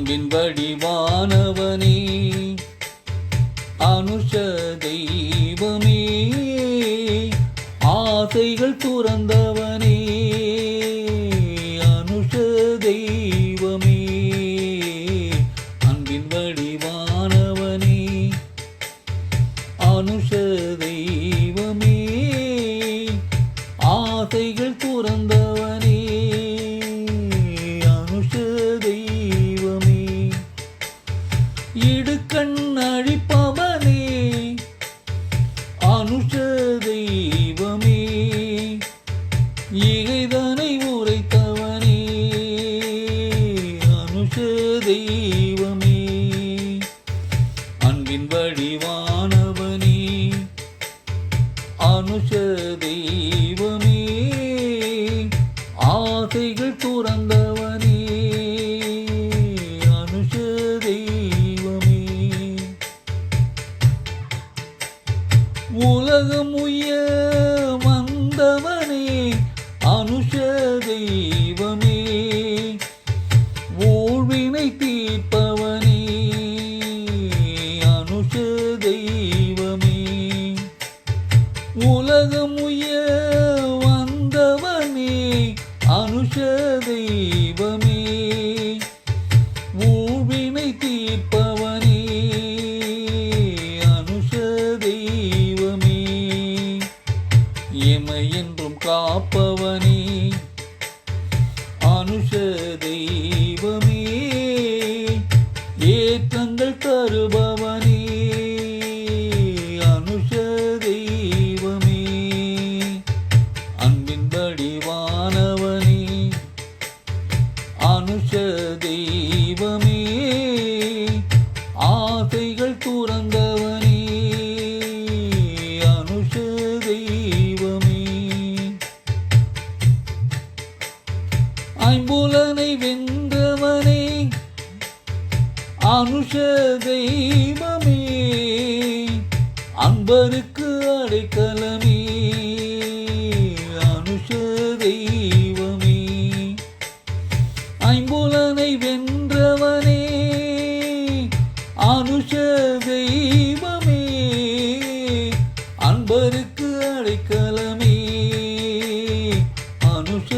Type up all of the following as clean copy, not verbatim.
அன்பின் வடிவானவனே அனுஷ தெய்வமே ஆசைகள் துறந்தவனே அனுஷ தெய்வமே அன்பின் வடிவானவனே அனுஷ தெய்வமே ஆசைகள் துறந்தவனே அனுஷ தெய்வமே இடுக்கண் அழிப்பவனே அனுஷ தெய்வமே இகைதனை உரைத்தவனே அனுஷ தெய்வமே அன்பின் வடிவானவனே அனுஷ தெய்வமே ஆசைகள் துறந்தவனே அனுஷ தெய்வமே உலகம் உய்ய வந்தவனே அனுஷ தெய்வமே ஊழ்வினை தீர்ப்பவனே அனுஷ தெய்வமே உலகம் உய்ய வந்தவனே அனுஷ தெய்வமே ஊழ்வினை தீர்ப்பவனே அனுஷ தெய்வமே எமை என்றும் காப்பவனே அனுஷ தெய்வமே ஏற்றங்கள் தருபவனே அனுஷ தெய்வமே அன்பின் வடிவானவனே அனுஷ தெய்வமே ஆசைகள் துறந்தவனே அனுஷ தெய்வமே ஐம்புலனை வென்றவனே அனுஷ தெய்வமே அன்பருக்கு அடைக்கலமே அனுஷ தெய்வமே ஐம்புலனை வென்றவனே அனுஷ தெய்வமே அன்பருக்கு அடைக்கலமே அனுஷ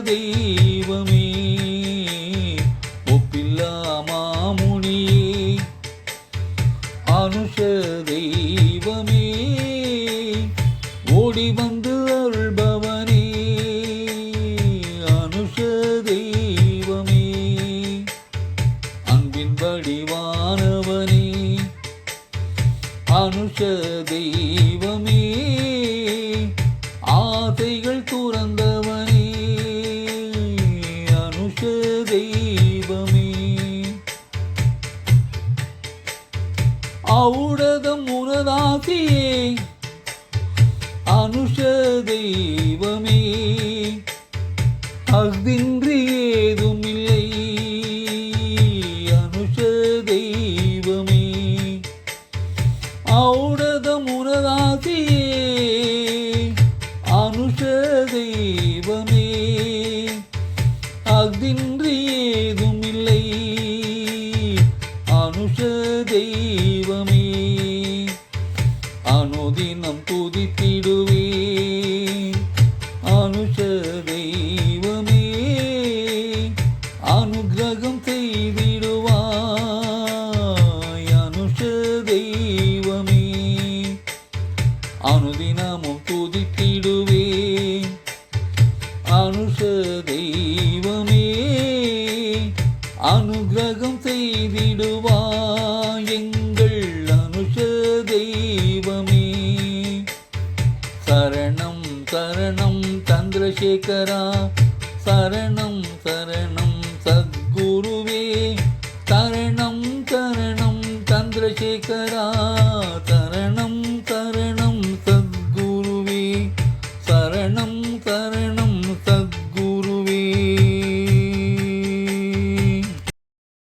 தெய்வமே ஒப்பில்லா மாமுனியே அனுஷ தெய்வமே ஓடி வந்து அருள்பவனே அனுஷ தெய்வமே அன்பின் வடிவானவனே அனுஷ தெய்வமே ஆசைகள் துறந்தவனே அனுஷ தெய்வமே ஔடதம் உனதாசியே அனுஷ தெய்வமே அஃதின்றி ஏதும் இல்லை அனுஷ தெய்வமே ஔடதம் உனதாசியே அனுஷ தெய்வமே அஃதின்றி ஏதும் இல்லை அனுஷ தெய்வமே அனுதினம் துதித்திடுவே அனுஷ தெய்வமே அனுக்கிரகம் செய்திடுவாய் அனுஷ தெய்வமே அனுதினமும் துதித்திடுவே அனுஷ தெய்வமே அனுக்கிரகம் செய்திடுவாய் எங்கள் அனுஷ தெய்வமே சரணம் சரணம் சந்திரசேகரா சரணம் சரணம் சத்குருவே சரணம் சரணம் சந்திரசேகரா சரணம்